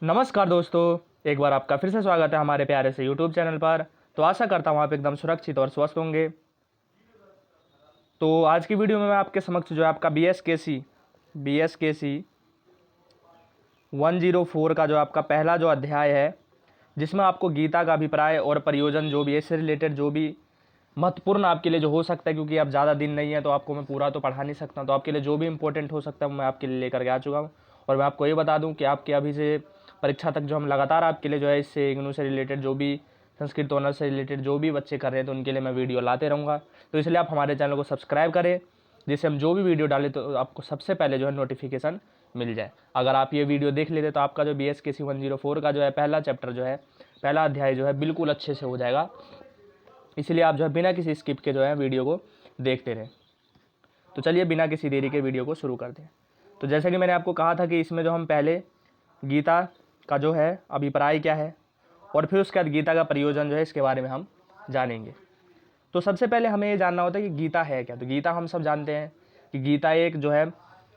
नमस्कार दोस्तों, एक बार आपका फिर से स्वागत है हमारे प्यारे से यूट्यूब चैनल पर। तो आशा करता हूँ आप एकदम सुरक्षित और स्वस्थ होंगे। तो आज की वीडियो में मैं आपके समक्ष जो है आपका बी एस के सी 104 का जो आपका पहला जो अध्याय है, जिसमें आपको गीता का अभिप्राय और प्रयोजन जो भी है, इससे रिलेटेड जो भी महत्वपूर्ण आपके लिए जो हो सकता है, क्योंकि अब ज़्यादा दिन नहीं है तो आपको मैं पूरा तो पढ़ा नहीं सकता, तो आपके लिए जो भी इंपॉर्टेंट हो सकता है मैं आपके लिए लेकर के आ चुका हूँ। और मैं आपको ये बता दूं कि आपके अभी से परीक्षा तक जो हम लगातार आपके लिए जो है इससे इग्नू से रिलेटेड जो भी संस्कृत ऑनर्स से रिलेटेड जो भी बच्चे कर रहे हैं तो उनके लिए मैं वीडियो लाते रहूँगा। तो इसलिए आप हमारे चैनल को सब्सक्राइब करें, जिससे हम जो भी वीडियो डालें तो आपको सबसे पहले जो है नोटिफिकेशन मिल जाए। अगर आप ये वीडियो देख लेते तो आपका जो BSKC 104 का जो है पहला चैप्टर जो है, पहला अध्याय जो है बिल्कुल अच्छे से हो जाएगा। इसलिए आप जो है बिना किसी स्किप के जो है वीडियो को देखते रहें। तो चलिए बिना किसी देरी के वीडियो को शुरू करते हैं। तो जैसा कि मैंने आपको कहा था कि इसमें जो हम पहले गीता का जो है अभिप्राय क्या है और फिर उसके बाद गीता का प्रयोजन जो है इसके बारे में हम जानेंगे। तो सबसे पहले हमें ये जानना होता है कि गीता है क्या। तो गीता हम सब जानते हैं कि गीता एक जो है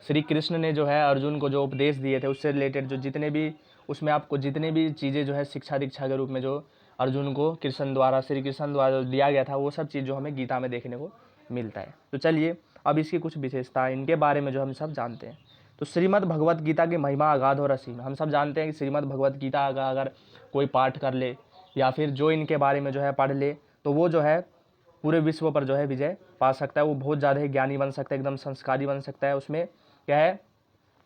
श्री कृष्ण ने जो है अर्जुन को जो उपदेश दिए थे उससे रिलेटेड जो जितने भी उसमें आपको जितने भी चीज़ें जो है शिक्षा दीक्षा के रूप में जो अर्जुन को श्री कृष्ण द्वारा दिया गया था, वो सब चीज़ जो हमें गीता में देखने को मिलता है। तो चलिए अब इसकी कुछ विशेषताएं इनके बारे में जो हम सब जानते हैं। तो श्रीमद् भगवत गीता की महिमा अगाध और असीम। हम सब जानते हैं कि श्रीमद् भगवत गीता का अगर कोई पाठ कर ले या फिर जो इनके बारे में जो है पढ़ ले तो वो जो है पूरे विश्व पर जो है विजय पा सकता है। वो बहुत ज़्यादा ही ज्ञानी बन सकता है, एकदम संस्कारी बन सकता है। उसमें क्या है,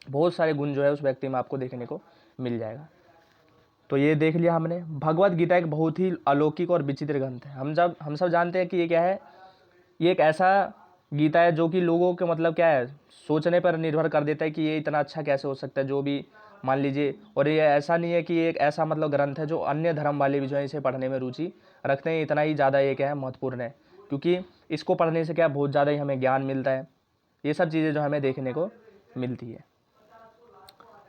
बहुत सारे गुण जो है उस व्यक्ति में आपको देखने को मिल जाएगा। तो ये देख लिया हमने। भगवत गीता एक बहुत ही अलौकिक और विचित्र ग्रंथ है। हम सब जानते हैं कि ये क्या है, ये एक ऐसा गीता है जो कि लोगों के मतलब क्या है, सोचने पर निर्भर कर देता है कि ये इतना अच्छा कैसे हो सकता है, जो भी मान लीजिए। और ये ऐसा नहीं है कि ये एक ऐसा मतलब ग्रंथ है जो अन्य धर्म वाले भी जो है इसे पढ़ने में रुचि रखते हैं। इतना ही ज़्यादा ये क्या है महत्वपूर्ण है, क्योंकि इसको पढ़ने से क्या बहुत ज़्यादा ही हमें ज्ञान मिलता है। ये सब चीज़ें जो हमें देखने को मिलती है।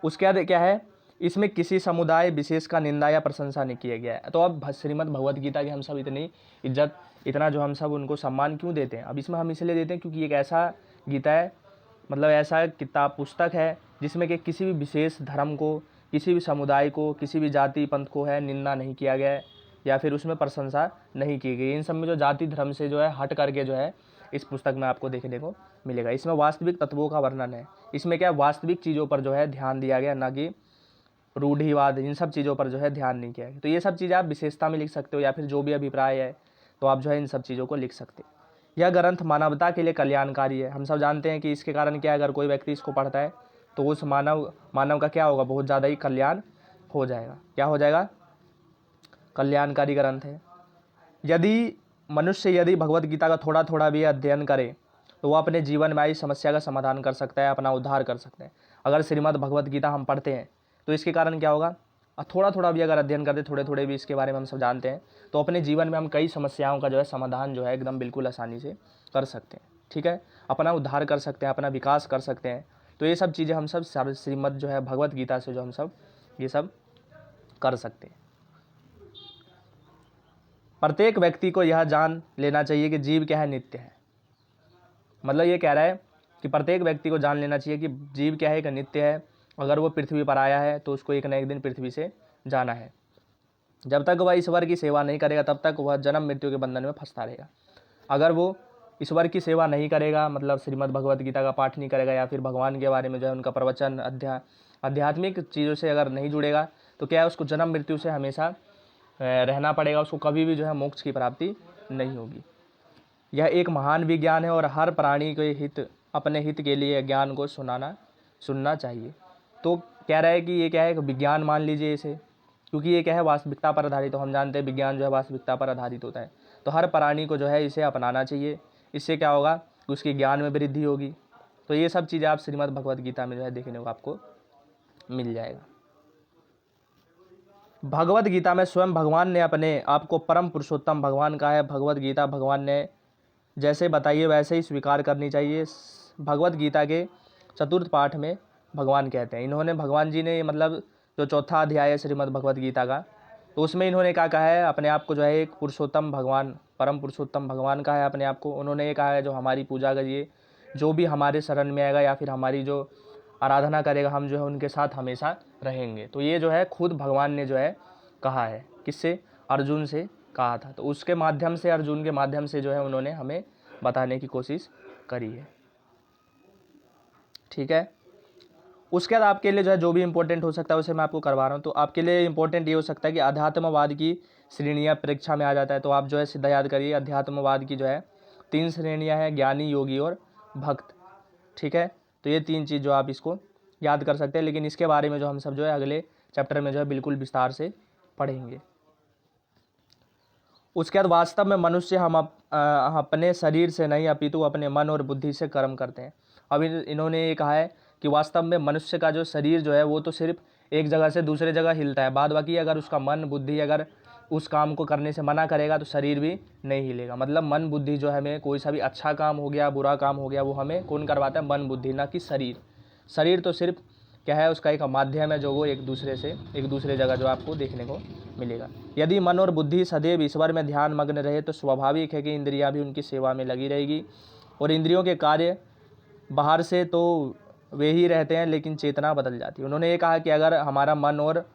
उसके बाद क्या है, इसमें किसी समुदाय विशेष का निंदा या प्रशंसा नहीं किया गया है। तो अब श्रीमद् भगवत गीता की हम सब इतनी इज्जत, इतना जो हम सब उनको सम्मान क्यों देते हैं। अब इसमें हम इसलिए देते हैं क्योंकि एक ऐसा गीता है, मतलब ऐसा किताब पुस्तक है जिसमें कि किसी भी विशेष धर्म को, किसी भी समुदाय को, किसी भी जाति पंथ को है निंदा नहीं किया गया है या फिर उसमें प्रशंसा नहीं की गई। इन सब में जो जाति धर्म से जो है हट करके जो है इस पुस्तक में आपको देखने को मिलेगा। इसमें वास्तविक तत्वों का वर्णन है। इसमें क्या वास्तविक चीज़ों पर जो है ध्यान दिया गया, ना कि रूढ़िवाद, इन सब चीज़ों पर जो है ध्यान नहीं किया गया। तो ये सब चीज़ें आप विशेषता में लिख सकते हो या फिर जो भी अभिप्राय है तो आप जो है इन सब चीज़ों को लिख सकते हो। यह ग्रंथ मानवता के लिए कल्याणकारी है। हम सब जानते हैं कि इसके कारण क्या, अगर कोई व्यक्ति इसको पढ़ता है तो उस मानव का क्या होगा, बहुत ज़्यादा ही कल्याण हो जाएगा। क्या हो जाएगा, कल्याणकारी ग्रंथ है। यदि भगवत गीता का थोड़ा थोड़ा भी अध्ययन करे तो वह अपने जीवन में आई समस्या का समाधान कर सकता है, अपना उद्धार कर सकते हैं। अगर श्रीमद् भगवत गीता हम पढ़ते हैं तो इसके कारण क्या होगा, थोड़ा थोड़ा भी अगर अध्ययन करते, थोड़े थोड़े भी इसके बारे में हम सब जानते हैं तो अपने जीवन में हम कई समस्याओं का जो है समाधान जो है एकदम बिल्कुल आसानी से कर सकते हैं। ठीक है, अपना उद्धार कर सकते हैं, अपना विकास कर सकते हैं। तो ये सब चीज़ें हम सब श्रीमद् जो है भगवत गीता से जो हम सब ये सब कर सकते हैं। प्रत्येक व्यक्ति को यह जान लेना चाहिए कि जीव क्या है, नित्य है। मतलब ये कह रहा है कि प्रत्येक व्यक्ति को जान लेना चाहिए कि जीव क्या है, एक नित्य है। अगर वो पृथ्वी पर आया है तो उसको एक न एक दिन पृथ्वी से जाना है। जब तक वह ईश्वर की सेवा नहीं करेगा तब तक वह जन्म मृत्यु के बंधन में फंसता रहेगा। अगर वो ईश्वर की सेवा नहीं करेगा, मतलब श्रीमद् भगवत गीता का पाठ नहीं करेगा या फिर भगवान के बारे में जो है उनका प्रवचन आध्यात्मिक चीज़ों से अगर नहीं जुड़ेगा तो क्या है, उसको जन्म मृत्यु से हमेशा रहना पड़ेगा। उसको कभी भी जो है मोक्ष की प्राप्ति नहीं होगी। यह एक महान विज्ञान है और हर प्राणी के अपने हित के लिए ज्ञान को सुनना चाहिए। तो कह रहा है कि ये क्या है, विज्ञान मान लीजिए इसे, क्योंकि ये क्या है वास्तविकता पर आधारित। तो हम जानते हैं विज्ञान जो है वास्तविकता पर आधारित होता है। तो हर प्राणी को जो है इसे अपनाना चाहिए। इससे क्या होगा कि उसके ज्ञान में वृद्धि होगी। तो ये सब चीज़ें आप श्रीमद् भगवत गीता में जो है देखने को आपको मिल जाएगा। भगवत गीता में स्वयं भगवान ने अपने आप को परम पुरुषोत्तम भगवान कहा है। भगवत गीता भगवान ने जैसे बताइए वैसे ही स्वीकार करनी चाहिए। भगवत गीता के चतुर्थ पाठ में भगवान कहते हैं, इन्होंने भगवान जी ने मतलब जो चौथा अध्याय है श्रीमद् भगवत गीता का, तो उसमें इन्होंने क्या कहा है, अपने आप को जो है एक पुरुषोत्तम भगवान, परम पुरुषोत्तम भगवान कहा है अपने आप को। उन्होंने ये कहा है जो हमारी पूजा करिए, जो भी हमारे शरण में आएगा या फिर हमारी जो आराधना करेगा हम जो है उनके साथ हमेशा रहेंगे। तो ये जो है खुद भगवान ने जो है कहा है, किससे? अर्जुन से कहा था। तो उसके माध्यम से, अर्जुन के माध्यम से जो है उन्होंने हमें बताने की कोशिश करी है। ठीक है। उसके बाद आपके लिए जो है जो भी इंपॉर्टेंट हो सकता है उसे मैं आपको करवा रहा हूँ। तो आपके लिए इंपॉर्टेंट ये हो सकता है कि अध्यात्मवाद की श्रेणियाँ परीक्षा में आ जाता है। तो आप जो है सीधा याद करिए, अध्यात्मवाद की जो है 3 श्रेणियाँ हैं, ज्ञानी, योगी और भक्त। ठीक है। तो ये 3 चीज़ जो आप इसको याद कर सकते हैं, लेकिन इसके बारे में जो हम सब जो है अगले चैप्टर में जो है बिल्कुल विस्तार से पढ़ेंगे। उसके बाद वास्तव में मनुष्य हम अपने शरीर से नहीं अपितु अपने मन और बुद्धि से कर्म करते हैं। अब इन्होंने ये कहा है कि वास्तव में मनुष्य का जो शरीर जो है वो तो सिर्फ एक जगह से दूसरे जगह हिलता है, बाद बाकी अगर उसका मन बुद्धि अगर उस काम को करने से मना करेगा तो शरीर भी नहीं हिलेगा। मतलब मन बुद्धि जो है हमें कोई सा भी अच्छा काम हो गया, बुरा काम हो गया, वो हमें कौन करवाता है? मन बुद्धि, ना कि शरीर। शरीर तो सिर्फ क्या है? उसका एक माध्यम है जो वो एक दूसरे जगह जो आपको देखने को मिलेगा। यदि मन और बुद्धि सदैव ईश्वर में ध्यान मग्न रहे तो स्वाभाविक है कि इंद्रियां भी उनकी सेवा में लगी रहेगी, और इंद्रियों के कार्य बाहर से तो वे ही रहते हैं लेकिन चेतना बदल जाती है। उन्होंने ये कहा कि अगर हमारा मन और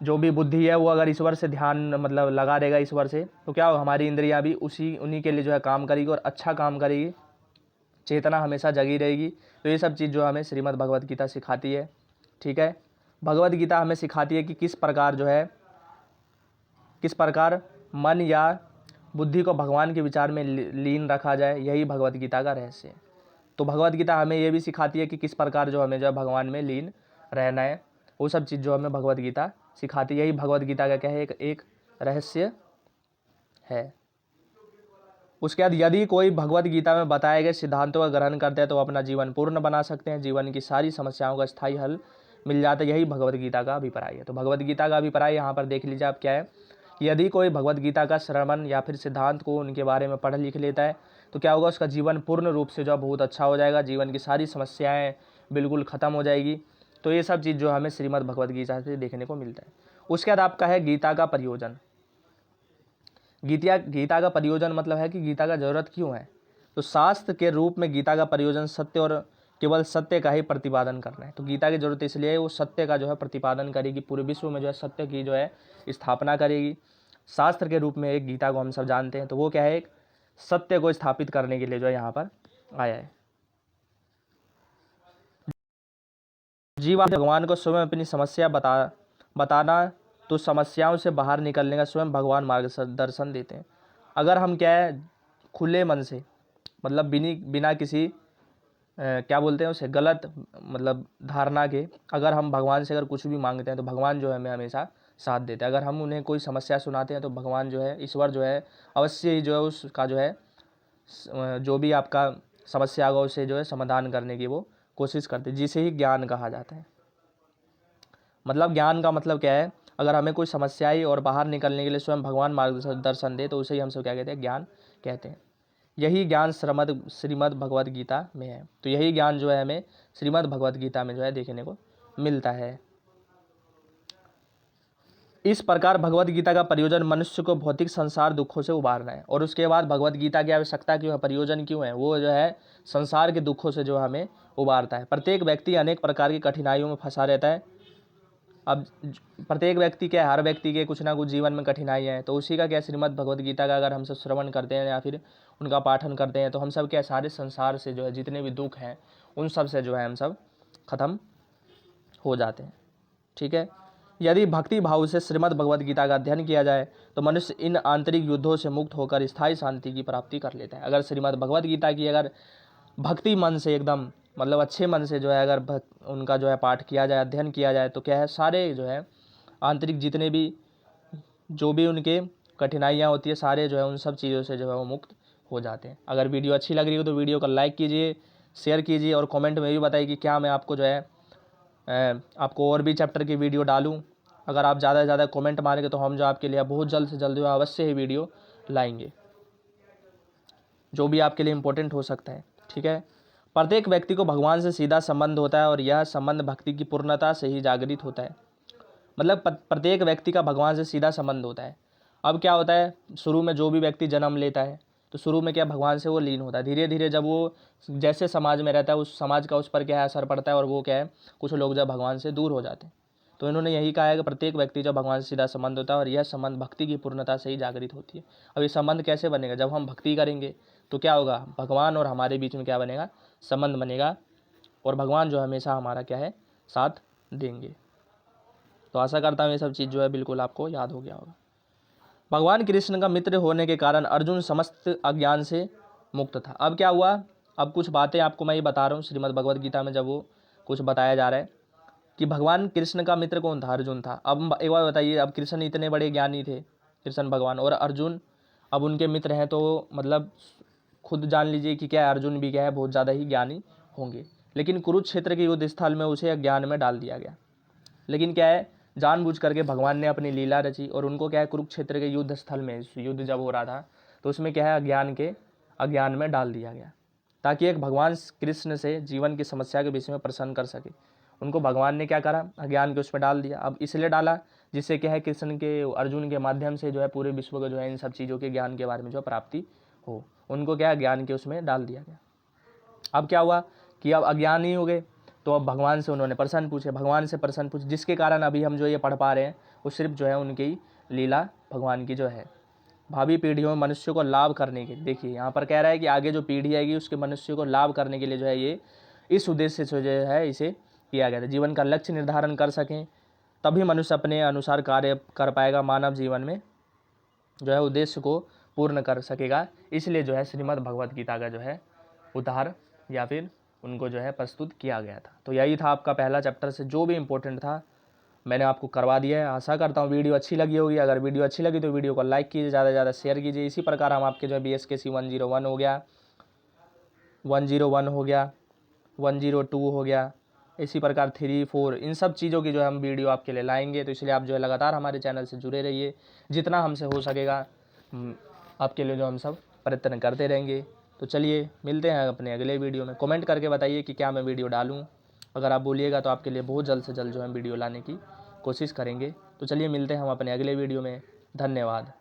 जो भी बुद्धि है वो अगर ईश्वर से ध्यान मतलब लगा रहेगा ईश्वर से, तो क्या होगा? हमारी इंद्रियां भी उन्हीं के लिए जो है काम करेगी और अच्छा काम करेगी, चेतना हमेशा जगी रहेगी। तो ये सब चीज़ जो हमें श्रीमद् भगवद गीता सिखाती है। ठीक है। भगवद गीता हमें सिखाती है कि किस प्रकार मन या बुद्धि को भगवान के विचार में लीन रखा जाए। यही भगवद गीता का रहस्य है। तो भगवद गीता हमें ये भी सिखाती है कि किस प्रकार जो हमें जो है भगवान में लीन रहना है। वो सब चीज़ जो हमें भगवद गीता सिखाती है, यही भगवद गीता का क्या है? एक रहस्य है। उसके बाद यदि कोई भगवद गीता में बताए गए सिद्धांतों का ग्रहण करते हैं तो अपना जीवन पूर्ण बना सकते हैं, जीवन की सारी समस्याओं का स्थायी हल मिल जाता है। यही भगवद गीता का अभिप्राय है। तो भगवद गीता का अभिप्राय यहाँ पर देख लीजिए आप क्या है कि यदि कोई भगवद गीता का श्रवण या फिर सिद्धांत को उनके बारे में पढ़ लिख लेता है तो क्या होगा? उसका जीवन पूर्ण रूप से जो बहुत अच्छा हो जाएगा, जीवन की सारी समस्याएँ बिल्कुल ख़त्म हो जाएगी। तो ये सब चीज़ जो हमें श्रीमद् भगवद गीता से देखने को मिलता है। उसके बाद आपका है गीता का प्रयोजन। गीता का प्रयोजन मतलब है कि गीता का जरूरत क्यों है? तो शास्त्र के रूप में गीता का प्रयोजन सत्य और केवल सत्य का ही प्रतिपादन करना है। तो गीता की जरूरत इसलिए है वो सत्य का जो है प्रतिपादन करेगी, पूरे विश्व में जो है सत्य की जो है स्थापना करेगी। शास्त्र के रूप में एक गीता को हम सब जानते हैं। तो वो क्या है? एक सत्य को स्थापित करने के लिए जो है यहाँ पर आया है। जीव भगवान को स्वयं अपनी समस्या बताना तो समस्याओं से बाहर निकलने का स्वयं भगवान मार्गदर्शन देते हैं। अगर हम क्या है खुले मन से मतलब बिना किसी क्या बोलते हैं उसे गलत मतलब धारणा के अगर हम भगवान से अगर कुछ भी मांगते हैं तो भगवान जो है हमें हमेशा साथ देते हैं। अगर हम उन्हें कोई समस्या सुनाते हैं तो भगवान जो है ईश्वर जो है अवश्य ही जो है उसका जो है जो भी आपका समस्या होगा उसे जो है समाधान करने की वो कोशिश करते हैं, जिसे ही ज्ञान कहा जाता है। मतलब ज्ञान का मतलब क्या है? अगर हमें कोई समस्या आई और बाहर निकलने के लिए स्वयं भगवान मार्गदर्शन दे तो उसे ही हम सब क्या कहते हैं? ज्ञान कहते हैं। यही ज्ञान श्रीमद् भगवद गीता में है। तो यही ज्ञान जो है हमें श्रीमद् भगवद गीता में जो है देखने को मिलता है। इस प्रकार भगवद गीता का प्रयोजन मनुष्य को भौतिक संसार दुखों से उबारना है। और उसके बाद भगवद गीता की आवश्यकता क्यों है, प्रयोजन क्यों है? वो जो है संसार के दुखों से जो हमें उबारता है। प्रत्येक व्यक्ति अनेक प्रकार की कठिनाइयों में फंसा रहता है। अब प्रत्येक व्यक्ति के हर व्यक्ति के कुछ ना कुछ जीवन में कठिनाइयाँ हैं। तो उसी का क्या श्रीमद् भगवद गीता का अगर हम सब श्रवण करते हैं या फिर उनका पाठन करते हैं तो हम सब क्या सारे संसार से जो है जितने भी दुख हैं उन सब से जो है हम सब खत्म हो जाते हैं। ठीक है। यदि भक्ति भाव से श्रीमद् भगवद गीता का अध्ययन किया जाए तो मनुष्य इन आंतरिक युद्धों से मुक्त होकर स्थायी शांति की प्राप्ति कर लेता है। अगर श्रीमद् भगवद गीता की अगर भक्ति मन से एकदम मतलब अच्छे मन से जो है अगर उनका जो है पाठ किया जाए, अध्ययन किया जाए तो क्या है सारे जो है आंतरिक जितने भी जो भी उनके कठिनाइयाँ होती है सारे जो है उन सब चीज़ों से जो है वो मुक्त हो जाते हैं। अगर वीडियो अच्छी लग रही हो तो वीडियो को लाइक कीजिए, शेयर कीजिए और कमेंट में भी बताइए कि क्या मैं आपको जो है आपको और भी चैप्टर की वीडियो डालूं। अगर आप ज़्यादा से ज़्यादा कमेंट मारेंगे तो हम जो आपके लिए बहुत जल्द से जल्द अवश्य ही वीडियो लाएंगे जो भी आपके लिए इम्पोर्टेंट हो सकता है। ठीक है। प्रत्येक व्यक्ति को भगवान से सीधा संबंध होता है और यह संबंध भक्ति की पूर्णता से ही जागृत होता है। मतलब प्रत्येक व्यक्ति का भगवान से सीधा संबंध होता है। अब क्या होता है शुरू में जो भी व्यक्ति जन्म लेता है तो शुरू में क्या भगवान से वो लीन होता है, धीरे धीरे जब वो जैसे समाज में रहता है उस समाज का उस पर क्या है असर पड़ता है, और वो क्या है कुछ लोग जब भगवान से दूर हो जाते हैं। तो इन्होंने यही कहा है कि प्रत्येक व्यक्ति जब भगवान से सीधा संबंध होता है, और यह संबंध भक्ति की पूर्णता से ही जागृत होती है। अब ये संबंध कैसे बनेगा, जब हम भक्ति करेंगे तो क्या होगा, भगवान और हमारे बीच में क्या बनेगा, संबंध बनेगा, और भगवान जो हमेशा हमारा क्या है साथ देंगे। तो आशा करता हूँ ये सब चीज़ जो है बिल्कुल आपको याद हो गया होगा। भगवान कृष्ण का मित्र होने के कारण अर्जुन समस्त अज्ञान से मुक्त था। अब क्या हुआ, अब कुछ बातें आपको मैं ये बता रहा हूँ श्रीमद् भगवद गीता में, जब वो कुछ बताया जा रहा है कि भगवान कृष्ण का मित्र कौन था, अर्जुन था। अब एक बार बताइए, अब कृष्ण इतने बड़े ज्ञानी थे कृष्ण भगवान, और अर्जुन अब उनके मित्र हैं, तो मतलब खुद जान लीजिए कि क्या अर्जुन भी क्या है बहुत ज़्यादा ही ज्ञानी होंगे। लेकिन कुरुक्षेत्र के युद्ध स्थल में उसे अज्ञान में डाल दिया गया। लेकिन क्या है, जानबूझ करके भगवान ने अपनी लीला रची, और उनको क्या है कुरुक्षेत्र के युद्ध स्थल में युद्ध जब हो रहा था तो उसमें क्या है अज्ञान में डाल दिया गया, ताकि एक भगवान कृष्ण से जीवन की समस्या के विषय में प्रसन्न कर सके। उनको भगवान ने क्या करा, अज्ञान के उस पर डाल दिया। अब इसलिए डाला जिससे क्या है कृष्ण के अर्जुन के माध्यम से जो है पूरे विश्व को जो है इन सब चीज़ों के ज्ञान के बारे में जो प्राप्ति हो। उनको क्या है ज्ञान के उसमें डाल दिया गया। अब क्या हुआ कि अब अज्ञानी हो गए, तो अब भगवान से उन्होंने प्रश्न पूछे, भगवान से प्रश्न पूछे, जिसके कारण अभी हम जो ये पढ़ पा रहे हैं वो सिर्फ जो है उनकी लीला भगवान की जो है भावी पीढ़ियों में मनुष्य को लाभ करने के। देखिए यहाँ पर कह रहा है कि आगे जो पीढ़ी आएगी उसके मनुष्य को लाभ करने के लिए जो है ये इस उद्देश्य से जो है इसे किया गया था। जीवन का लक्ष्य निर्धारण कर सकें तभी मनुष्य अपने अनुसार कार्य कर पाएगा, मानव जीवन में जो है उद्देश्य को पूर्ण कर सकेगा। इसलिए जो है श्रीमद् भगवद गीता का जो है उद्धार या फिर उनको जो है प्रस्तुत किया गया था। तो यही था आपका पहला चैप्टर से जो भी इम्पोर्टेंट था मैंने आपको करवा दिया है। आशा करता हूँ वीडियो अच्छी लगी होगी। अगर वीडियो अच्छी लगी तो वीडियो को लाइक कीजिए, ज़्यादा से ज़्यादा शेयर कीजिए। इसी प्रकार हम आपके जो है BSKC 101 हो गया, 101 हो गया, 102 हो गया, इसी प्रकार 3, 4 इन सब चीज़ों की जो है हम वीडियो आपके लिए लाएंगे। तो इसलिए आप जो है लगातार हमारे चैनल से जुड़े रहिए, जितना हमसे हो सकेगा आपके लिए जो हम सब प्रयत्न करते रहेंगे। तो चलिए मिलते हैं अपने अगले वीडियो में। कमेंट करके बताइए कि क्या मैं वीडियो डालूं। अगर आप बोलिएगा तो आपके लिए बहुत जल्द से जल्द जो है वीडियो लाने की कोशिश करेंगे। तो चलिए मिलते हैं हम अपने अगले वीडियो में। धन्यवाद।